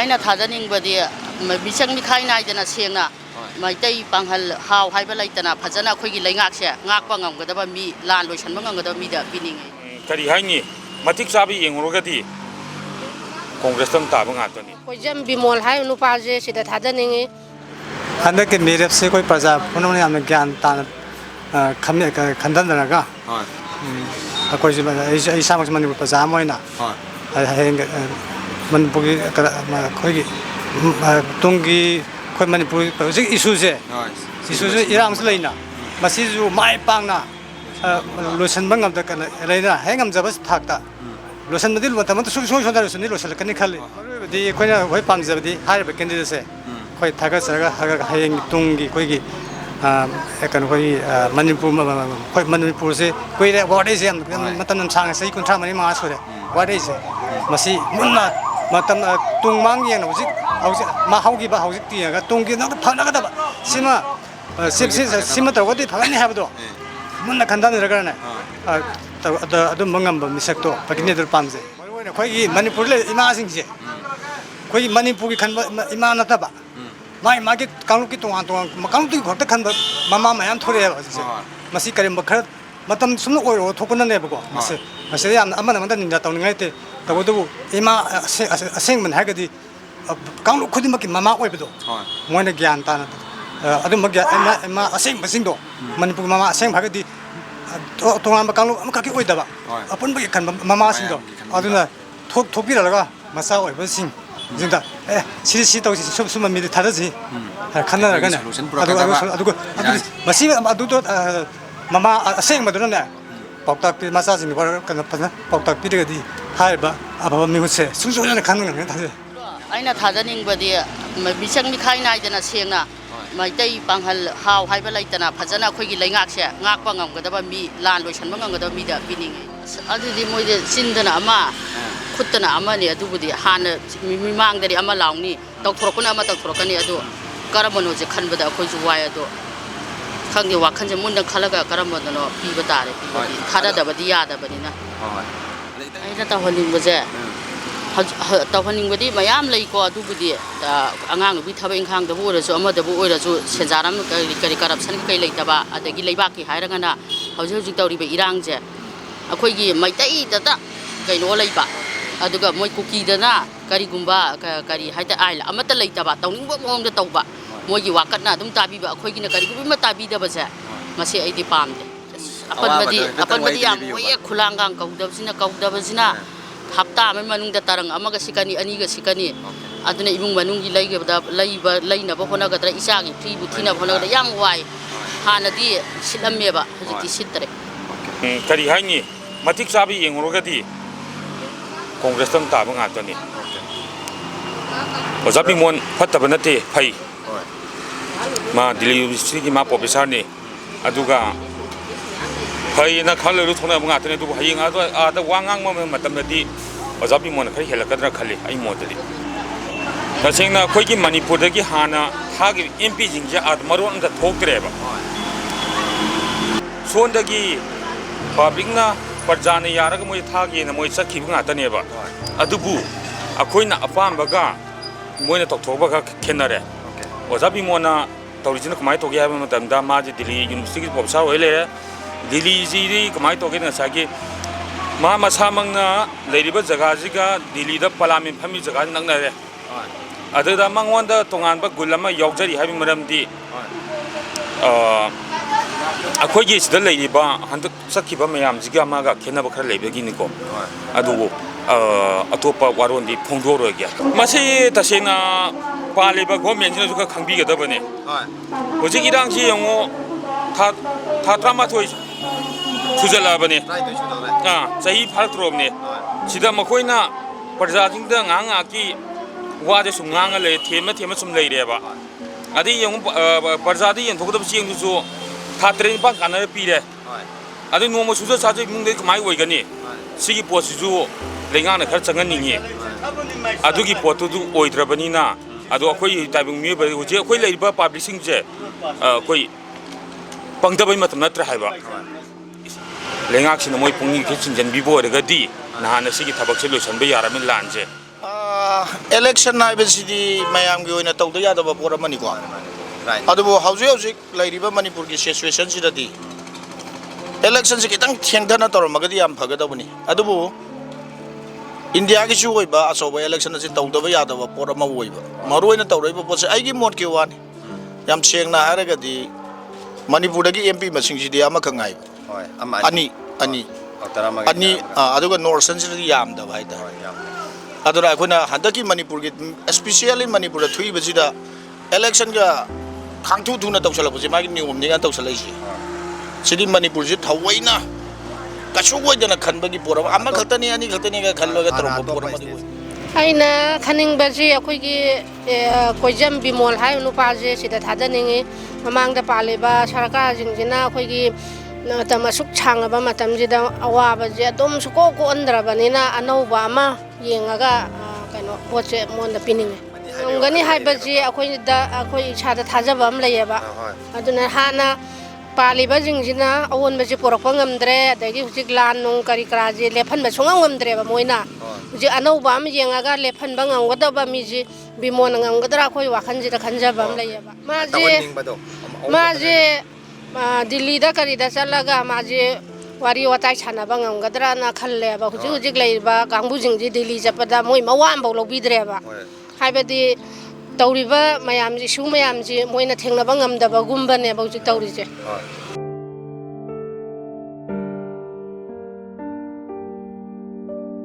ꯑꯩꯅ ꯊꯥꯖꯅꯤꯡꯕꯗꯤ ꯃꯤꯆꯪ ꯃꯤꯈꯥꯏ ꯅꯥꯏꯗꯅ ꯁꯦꯡꯅ ꯃꯩꯇꯩ ꯄꯥꯡꯍꯜ ꯍꯥꯎ ꯍꯥꯏꯕ ꯂꯩꯇꯅ ꯐꯖꯅ ꯑꯩꯈꯣꯏꯒꯤ ꯂꯩꯉꯥꯛꯁꯦ ꯉꯥꯛꯄ ꯉꯝꯒꯗꯕ ꯃꯤ ꯂꯥꯟ ꯂꯣꯏꯁꯟꯕ ꯉꯝꯒꯗꯕ ꯃꯤꯗ ꯄꯤꯅꯤꯡꯉꯤ ꯀꯔꯤ ꯍꯥꯏꯅꯤ ꯃꯇꯤꯛ ꯆꯥꯕ ꯌꯦꯡꯉꯨꯔꯒꯗꯤ ꯀꯣꯡꯒ꯭ꯔꯦꯁꯇꯪ ꯇꯥꯕ ꯉꯥꯛꯇꯅꯤ ꯀꯣꯏꯖꯝ ꯕꯤꯃꯣꯜ ꯍꯥꯏꯔꯤꯕ ꯅꯨꯄꯥꯁꯦ ꯁꯤꯗ ꯊꯥꯖꯅꯤꯡꯉꯤ ꯍꯟꯗꯛꯀꯤ ꯃꯤꯔꯦꯞꯁꯦ ꯑꯩꯈꯣꯏ ꯄ꯭ꯔꯖꯥ ꯄꯨꯝꯅꯃꯛꯅ ꯌꯥꯝꯅ ꯒ꯭ꯌꯥꯟ ꯇꯥꯅ ꯈꯟꯊꯅꯔꯒ ꯑꯩꯈꯣꯏꯁꯨ ꯑꯩ ꯏꯁꯥꯃꯛꯁꯨ ꯃꯅꯤꯄꯨꯔ ꯄ꯭ꯔꯖꯥ ꯑꯃ ꯑꯣꯏꯅ ꯍꯌꯦꯡ ꯃꯅꯤꯄꯨꯔꯒꯤ ꯑꯩꯈꯣꯏꯒꯤ ꯇꯨꯡꯒꯤ ꯑꯩꯈꯣꯏ ꯃꯅꯤꯄꯨꯔꯒꯤ ꯍꯧꯖꯤꯛ ꯏꯁꯨꯁꯦ ꯏꯔꯥꯡꯁꯨ ꯂꯩꯅ ꯃꯁꯤꯁꯨ ꯃꯥꯏ ꯄꯥꯛꯅ ꯂꯣꯏꯁꯤꯟꯕ ꯂꯩꯅ ꯍꯦꯛ ꯉꯝꯖꯕ ꯊꯥꯛꯇ ꯂꯣꯏꯁꯤꯟꯕꯗꯤ ꯃꯇꯝ ꯑꯃꯗ ꯁꯨꯡꯁꯣꯏ ꯁꯣꯏꯗꯅ ꯂꯣꯏꯁꯤꯜꯂꯛꯀꯅꯤ ꯈꯜꯂꯤ ꯃꯔꯨꯑꯣꯏꯕꯗꯤ ꯑꯩꯈꯣꯏꯅ ꯍꯣꯏ ꯄꯥꯝꯖꯕꯗꯤ ꯍꯥꯏꯔꯤꯕ ꯀꯦꯟꯗꯤꯗꯦꯠꯁꯦ ꯑꯩꯈꯣꯏ ꯊꯥꯒꯠꯆꯔꯒ ꯍꯌꯦꯡ ꯇꯨꯡꯒꯤ ꯑꯩꯈꯣꯏꯒꯤ ꯀꯩꯅꯣ ꯑꯩꯈꯣꯏꯒꯤ ꯃꯅꯤꯄꯨꯔꯁꯦ ꯀꯨꯏꯔꯦ ꯋꯥꯔꯗꯩꯁꯦ ꯌꯥꯝ ꯃꯇꯝ ꯌꯥꯝ ꯁꯥꯡꯉꯦ ꯆꯍꯤ 34 ꯁꯨꯔꯦ ꯋꯥꯔꯗꯩꯁꯦ ꯃꯁꯤ ꯃꯨꯟꯅ ꯃꯇꯝ ꯇꯨꯡ ꯃꯥꯡ ꯌꯦꯡꯅ hꯧꯖꯤꯛ ꯍꯧꯈꯤꯕ ꯍꯧꯖꯤꯛꯇꯤ ꯌꯦꯡꯉꯒ ꯇꯨꯡꯒꯤ ꯐꯅꯒꯗꯕ ꯁꯤꯃ ꯇꯧꯔꯒꯗꯤ ꯐꯒꯅꯤ ꯍꯥꯏꯕꯗꯣ ꯃꯨꯟꯅ ꯈꯟꯊꯅꯔꯒꯅꯦ ꯑꯗꯨꯝꯕ ꯉꯝꯕ ꯃꯤꯁꯛꯇꯣ ꯀꯦꯟꯗꯤꯗꯦꯠ ꯄꯥꯝꯖꯩ ꯃꯔꯨꯑꯣꯏꯅ ꯑꯩꯈꯣꯏꯒꯤ ꯃꯅꯤꯄꯨꯔꯗ ꯂꯩꯔꯤꯕ ꯏꯃꯥꯁꯤꯡꯁꯦ ꯑꯩꯈꯣꯏꯒꯤ ꯃꯅꯤꯄꯨꯔꯒꯤ ꯈꯟꯕ ꯏꯃꯥ ꯅꯠꯇꯕ ꯃꯥꯒꯤ ꯀꯥꯡꯂꯨꯞꯀꯤ ꯇꯣꯉꯥꯟ ꯀꯥꯡꯂꯨꯞꯇꯨꯒꯤ ꯈꯛꯇ ꯈꯟꯕ ꯃꯃꯥ ꯃꯌꯥꯝ ꯊꯣꯛꯔꯛꯑꯦꯕ ꯍꯧꯖꯤꯛꯁꯦ ꯃꯁꯤ ꯀꯔꯤꯒꯨꯝꯕ ꯈꯔ ꯃꯇꯝ ꯁꯨꯝꯅ ꯑꯣꯏꯔꯣ ꯊꯣꯛꯄꯅꯅꯦꯕꯀꯣ ꯃꯁꯤꯗ ꯌꯥꯝꯅ ꯑꯃꯗ ꯅꯤꯡꯖ ꯇꯧꯅꯤꯡꯉꯥꯏ ꯂꯩꯇꯦ ꯇꯧꯕꯇꯕꯨ ꯏꯃꯥ ꯑꯁꯦꯡꯕꯅꯤ ꯍꯥꯏꯔꯒꯗꯤ ꯀꯥꯡꯂꯨꯞ ꯈꯨꯗꯤꯡꯃꯛꯀꯤ ꯃꯃꯥ ꯑꯣꯏꯕꯗꯣ ꯃꯣꯏꯅ ꯒ꯭ꯌꯥꯟ ꯇꯥꯅ ꯑꯗꯨꯝꯕ ꯏꯃꯥ ꯑꯁꯦꯡꯕꯁꯤꯡꯗꯣ ꯃꯅꯤꯄꯨꯔ ꯃꯃꯥ ꯑꯁꯦꯡꯕ ꯍꯥꯏꯔꯒꯗꯤ ꯇꯣꯉꯥꯟꯕ ꯀꯥꯡꯂꯨꯞ ꯑꯃꯈꯛꯀꯤ ꯑꯣꯏꯗꯕ ꯑꯄꯨꯟꯕꯒꯤ ꯈꯟꯕ ꯃꯃꯥꯁꯤꯡꯗꯣ ꯑꯗꯨꯅ ꯊꯣꯛꯄꯤꯔꯛꯑꯒ ꯃꯆꯥ ꯑꯣꯏꯕꯁꯤꯡ ꯁꯤꯡꯗ ꯁꯤ ꯇꯧꯁꯤ ꯁꯨꯝꯕ ꯃꯤꯗꯤ ꯊꯥꯗꯁꯤ ꯈꯟꯅꯔꯒꯅꯦ ꯑꯗꯨꯒ ꯃꯁꯤ ꯑꯗꯨꯗꯣ ꯃꯃꯥ ꯑꯁꯦꯡꯕꯗꯨꯅꯅꯦ ꯄꯥꯎꯇꯥꯛ ꯃꯆꯥꯁꯤꯡꯒꯤ ꯀꯩꯅꯣ ꯐꯖꯅ ꯄꯥꯎꯇꯥꯛ ꯄꯤꯔꯒꯗꯤ ꯍꯥꯏꯔꯤꯕ ꯑꯐꯕ ꯃꯤꯍꯨꯠꯁꯦ ꯁꯨꯡꯁꯣꯏꯗꯅ ꯈꯟꯕ ꯉꯝꯒꯅꯤ ꯊꯥꯖꯩ ꯑꯩꯅ ꯊꯥꯖꯅꯤꯡꯕꯗꯤ ꯃꯤꯆꯪ ꯃꯤꯈꯥꯏ ꯅꯥꯏꯗꯅ ꯁꯦꯡꯅ ꯃꯩꯇꯩ ꯄꯥꯡꯍꯜ ꯍꯥꯎ ꯍꯥꯏꯕ ꯂꯩꯇꯅ ꯐꯖꯅ ꯑꯩꯈꯣꯏꯒꯤ ꯂꯩꯉꯥꯛꯁꯦ ꯉꯥꯛꯄ ꯉꯝꯒꯗꯕ ꯃꯤ ꯂꯥꯟ ꯂꯣꯏꯁꯟꯕ ꯉꯝꯒꯗꯕ ꯃꯤꯗ ꯄꯤꯅꯤꯡꯉꯤ ꯑꯗꯨꯗꯤ ꯃꯣꯏꯗꯤ ꯆꯤꯟꯗꯅ ꯑꯃ ꯈꯨꯠꯇꯅ ꯑꯃꯅꯤ ꯑꯗꯨꯕꯨꯗꯤ ꯍꯥꯟꯅ ꯃꯤꯃꯥꯡꯗꯗꯤ ꯑꯃ ꯂꯥꯎꯅꯤ ꯇꯧꯊꯣꯔꯛꯄꯅ ꯑꯃ ꯇꯧꯊꯣꯔꯛꯀꯅꯤ ꯑꯗꯣ ꯀꯔꯝꯕꯅꯣꯁꯦ ꯈꯟꯕꯗ ꯑꯩꯈꯣꯏꯁꯨ ꯋꯥꯏ ꯑꯗꯣ ꯈꯪꯗꯦ ꯋꯥꯈꯜꯁꯦ ꯃꯨꯟꯅ ꯈꯜꯂꯒ ꯀꯔꯝꯕꯗꯅꯣ ꯄꯤꯕ ꯇꯥꯔꯦ ꯄꯤꯕꯗꯤ ꯊꯥꯗꯗꯕꯗꯤ ꯌꯥꯗꯕꯅꯤ나 ꯑꯩꯅ ꯇꯧꯍꯟꯅꯤꯡꯕꯁꯦ ꯇꯧꯍꯟꯅꯤꯡꯕꯗꯤ ꯃꯌꯥꯝ ꯂꯩꯀꯣ ꯑꯗꯨꯕꯨꯗꯤ ꯑꯉꯥꯡ ꯅꯨꯄꯤ ꯊꯕꯛ ꯏꯪꯈꯥꯡꯗꯕꯨ ꯑꯣꯏꯔꯁꯨ ꯑꯃꯗꯕꯨ ꯑꯣꯏꯔꯁꯨ ꯁꯦꯟꯖꯥꯔꯝ ꯀꯔꯤ ꯀꯔꯞꯁꯟ ꯀꯩ ꯂꯩꯇꯕ ꯑꯗꯒꯤ ꯂꯩꯕꯥꯛꯀꯤ ꯍꯥꯏꯔꯒꯅ ꯍꯧꯖꯤꯛ ꯇꯧꯔꯤꯕ ꯏꯔꯥꯡꯁꯦ ꯑꯩꯈꯣꯏꯒꯤ ꯃꯩꯇꯩꯗꯇ ꯀꯩꯅꯣ ꯂꯩꯕ ꯑꯗꯨꯒ ꯃꯣꯏ ꯀꯨꯀꯤꯗꯅ ꯀꯔꯤꯒꯨꯝꯕ ꯀꯔꯤ ꯍꯥꯏꯇꯥꯔꯦ ꯑꯥꯏꯜ ꯑꯃꯠꯇ ꯂꯩꯇꯕ ꯇꯧꯅꯤꯡꯕ ꯃꯑꯣꯡꯗ ꯇꯧꯕ ꯃꯣꯏꯒꯤ ꯋꯥꯀꯠꯅ ꯑꯗꯨꯝ ꯇꯥꯕꯤꯕ ꯑꯩꯈꯣꯏꯒꯤꯅ ꯀꯔꯤꯒꯨꯝꯕ ꯇꯥꯕꯤꯗꯕꯁꯦ ꯃꯁꯤ ꯑꯩꯗꯤ ꯄꯥꯝꯗꯦ ꯑꯄꯟꯕꯗꯤ ꯌꯥꯝ ꯑꯣꯏꯌꯦ ꯈꯨꯂꯥꯡꯒꯥꯡ ꯀꯧꯗꯕꯁꯤꯅ ꯍꯞꯇꯥ ꯑꯃꯒꯤ ꯃꯅꯨꯡꯗ ꯇꯔꯪ ꯑꯃꯒ ꯁꯤꯛꯀꯅꯤ ꯑꯅꯤꯒ ꯁꯤꯛꯀꯅꯤ ꯑꯗꯨꯅ ꯏꯃꯨꯡ ꯃꯅꯨꯡꯒꯤ ꯂꯩꯅꯕ ꯍꯣꯠꯅꯒꯗ꯭ꯔꯥ ꯏꯆꯥꯒꯤ ꯐꯤꯕꯨ ꯊꯤꯅꯕ ꯍꯣꯠꯅꯒꯗ꯭ꯔꯥ ꯌꯥꯝ ꯋꯥꯏ ꯍꯥꯟꯅꯗꯤ ꯁꯤꯠꯂꯝꯃꯦꯕ ꯍꯧꯖꯤꯛꯇꯤ ꯁꯤꯠꯇ꯭ꯔꯦ ꯀꯔꯤ ꯍꯥꯏꯅꯤ ꯃꯇꯤꯛ ꯆꯥꯕ ꯌꯦꯡꯉꯨꯔꯒꯗꯤ ꯀꯣꯡꯒ꯭ꯔꯦꯁꯇꯪ ꯇꯥꯕ ꯉꯥꯛꯇꯅꯤ ꯑꯣꯖꯥ ꯕꯤꯃꯣꯜ ꯐꯠꯇꯕ ꯅꯠꯇꯦ ꯐꯩ ꯃꯥ ꯗꯤꯜꯂꯤ ꯌꯨꯅꯤꯚꯔꯁꯤꯇꯤꯒꯤ ꯃꯥ ꯄ꯭ꯔꯣꯐꯦꯁꯔꯅꯤ ꯑꯗꯨꯒ ꯐꯩꯅ ꯈꯜꯂꯒ ꯊꯣꯛꯅꯕ ꯉꯥꯛꯇꯅꯤ ꯑꯗꯨꯕꯨ ꯍꯌꯦꯡ ꯑꯥꯗ ꯋꯥ ꯉꯥꯡꯕ ꯃꯇꯝꯗꯗꯤ ꯑꯣꯖꯥ ꯕꯤꯃꯣꯜꯅ ꯈꯔ ꯍꯦꯜꯂꯛꯀꯗ꯭ꯔꯥ ꯈꯜꯂꯤ ꯑꯩ ꯃꯣꯠꯇꯗꯤ ꯇꯁꯦꯡꯅ ꯑꯩꯈꯣꯏꯒꯤ ꯃꯅꯤꯄꯨꯔꯗꯒꯤ ꯍꯥꯟꯅ ꯊꯥꯈꯤꯕ ꯑꯦꯝꯄꯤꯁꯤꯡꯁꯦ ꯑꯥꯗ ꯃꯔꯣꯟ ꯑꯝꯇ ꯊꯣꯛꯇ꯭ꯔꯦꯕ ꯁꯣꯟꯗꯒꯤ ꯄꯕ꯭ꯂꯤꯛꯅ ꯄ꯭ꯔꯖꯥꯅ ꯌꯥꯔꯒ ꯃꯣꯏ ꯊꯥꯒꯦꯅ ꯃꯣꯏ ꯆꯠꯈꯤꯕ ꯉꯥꯛꯇꯅꯦꯕ ꯑꯗꯨꯕꯨ ꯑꯩꯈꯣꯏꯅ ꯑꯄꯥꯝꯕꯒ ꯃꯣꯏꯅ ꯇꯧꯊꯣꯛꯄꯒ ꯈꯦꯠꯅꯔꯦ ꯑꯣꯖꯥ ꯕꯤꯃꯣꯜꯅ ꯇꯧꯔꯤꯁꯤꯅ ꯀꯃꯥꯏꯅ ꯇꯧꯒꯦ ꯍꯥꯏꯕ ꯃꯇꯝꯗ ꯃꯥꯁꯦ ꯗꯤꯜꯂꯤ ꯌꯨꯅꯤꯚꯔꯁꯤꯇꯤꯒꯤ ꯄ꯭ꯔꯣꯐꯦꯁꯔ ꯑꯣꯏ ꯂꯩꯔꯦ ꯗꯤꯜꯂꯤꯁꯤꯗꯤ ꯀꯃꯥꯏꯅ ꯇꯧꯒꯦꯅ ꯉꯁꯥꯏꯒꯤ ꯃꯥ ꯃꯁꯥꯃꯛꯅ ꯂꯩꯔꯤꯕ ꯖꯒꯥꯁꯤꯒ ꯗꯤꯜꯂꯤꯗ ꯄꯥꯔꯂꯤꯌꯥꯃꯦꯟ ꯐꯝꯃꯤ ꯖꯒꯥꯁꯤ ꯅꯛꯅꯔꯦ ꯑꯗꯨꯗ ꯃꯉꯣꯟꯗ ꯇꯣꯉꯥꯟꯕ ꯒꯨꯟ ꯑꯃ ꯌꯥꯎꯖꯔꯤ ꯍꯥꯏꯕꯒꯤ ꯃꯔꯝꯗꯤ ꯑꯩꯈꯣꯏꯒꯤ ꯁꯤꯗ ꯂꯩꯔꯤꯕ ꯍꯟꯗꯛ ꯆꯠꯈꯤꯕ ꯃꯌꯥꯝꯁꯤꯒ ꯃꯥꯒ ꯈꯦꯠꯅꯕ ꯈꯔ ꯂꯩꯕꯒꯤꯅꯤꯀꯣ ꯑꯗꯨꯕꯨ ꯑꯇꯣꯞꯄ ꯋꯥꯔꯣꯟꯗꯤ ꯐꯣꯡꯗꯣꯛꯔꯣꯏꯒꯦ ꯃꯁꯤ ꯇꯁꯦꯡꯅ ꯄꯥꯜꯂꯤꯕ ꯒꯣꯔꯃꯦꯟꯁꯤꯅꯁꯨ ꯈꯔ ꯈꯪꯕꯤꯒꯗꯕꯅꯤ ꯍꯧꯖꯤꯛ ꯏꯔꯥꯡꯁꯤ ꯌꯦꯡꯉꯣ ꯊꯥ 18 ꯁꯨꯖꯜꯂꯛꯑꯕꯅꯤ ꯆꯍꯤ ꯐꯥꯔꯛꯇ꯭ꯔꯣꯕꯅꯤ ꯁꯤꯗ ꯃꯈꯣꯏꯅ ꯄ꯭ꯔꯖꯥꯁꯤꯡꯗ ꯉꯥꯏꯍꯥꯛꯀꯤ ꯋꯥꯁꯦ ꯁꯨꯝ ꯉꯥꯡꯉ ꯂꯩꯔꯦ ꯊꯦꯝꯃ ꯁꯨꯝ ꯂꯩꯔꯦꯕ ꯑꯗꯩ ꯌꯦꯡꯉꯨ ꯄ꯭ꯔꯖꯥꯗ ꯌꯦꯟꯊꯣꯛꯀꯗꯕ ꯆꯦꯡꯗꯨꯁꯨ ꯊꯥ 9 ꯀꯥꯟꯅꯔ ꯄꯤꯔꯦ ꯑꯗꯩ ꯅꯣꯡꯃ ꯁꯨꯖ ꯆꯥꯖ ꯏꯃꯨꯡꯗꯩ ꯀꯃꯥꯏꯅ ꯑꯣꯏꯒꯅꯤ ꯁꯤꯒꯤ ꯄꯣꯠꯁꯤꯁꯨ ꯂꯩꯉꯥꯛꯅ ꯈꯔ ꯆꯪꯍꯟꯅꯤꯡꯉꯤ ꯑꯗꯨꯒꯤ ꯄꯣꯠꯇꯨꯗꯨ ꯑꯣꯏꯗ꯭ꯔꯕꯅꯤꯅ ꯑꯗꯣ ꯑꯩꯈꯣꯏ ꯇꯥꯏꯕꯪ ꯃꯤꯑꯣꯏꯕ ꯍꯧꯖꯤꯛ ꯑꯩꯈꯣꯏ ꯂꯩꯔꯤꯕ ꯄꯥꯕ꯭ꯂꯤꯛꯁꯤꯡꯁꯦ ꯑꯩꯈꯣꯏ ꯄꯪꯗꯕꯩ ꯃꯇꯝ ꯅꯠꯇ꯭ꯔꯦ ꯍꯥꯏꯕ ꯂꯩꯉꯥꯛꯁꯤꯅ ꯃꯣꯏ ꯄꯨꯛꯅꯤꯡ ꯈꯤꯇ ꯆꯤꯡꯁꯤꯟꯕꯤꯕ ꯑꯣꯏꯔꯒꯗꯤ ꯅꯍꯥꯟꯅ ꯁꯤꯒꯤ ꯊꯕꯛꯁꯦ ꯂꯣꯏꯁꯤꯟꯕ ꯌꯥꯔꯝꯃꯤ ꯂꯥꯟꯁꯦ election haibasidi mayam gi oina tawda yadaba pora mani ko adubu hauji lairiba manipur gi situation sidadi election si kitang thengdana tormagadi yam phagadabuni adubu India ki chu oiba asoba election si tawdaba yadaba pora ma oiba maroina tawraiba pose aigi mot ki wani yam chengna haragadi manipur dagi MP masing sidi ama kangai ani aduga north central yam da baida adura akhona handaki manipur gi especially manipur thui bajida election ga khangthu thuna tawsala buji magi nium ni ga tawsala ji sidi manipur ji thawaina kachu goidana khanbagi pora amma khatani ani khatani ga khallaga tarom pora madi aina khaning baji akoi gi koijam bimol hai nu pa je sida thadaningi mamang da paleba sarkar jingjina akoi gi tamasuk changaba matam jida awaba je adom suko ko andrabanina anauba ama yengaga kaino poche monda pininge ngani haibaji akoi chada thajaba am layeba aduna hana paliba jingjina awon baji porokpa ngamdre adagi hujik lan nung kari kraji lephan ba sunga ngamdre ba moina ji anauba am yengaga lephan ba ngamgada miji bimon ngamgadra akoi wakhan jida khanjaba am layeba maje Delhi da kari da chalaga maje wari watai chana ba ngamgadra na khalle ba hujik leiba kangbu jingji Delhi japada moi mawam bo lobidre ba haibadi tawriba mayam ji su mayam ji moina thengna ba ngamda ba gumbane ba hujik tawri je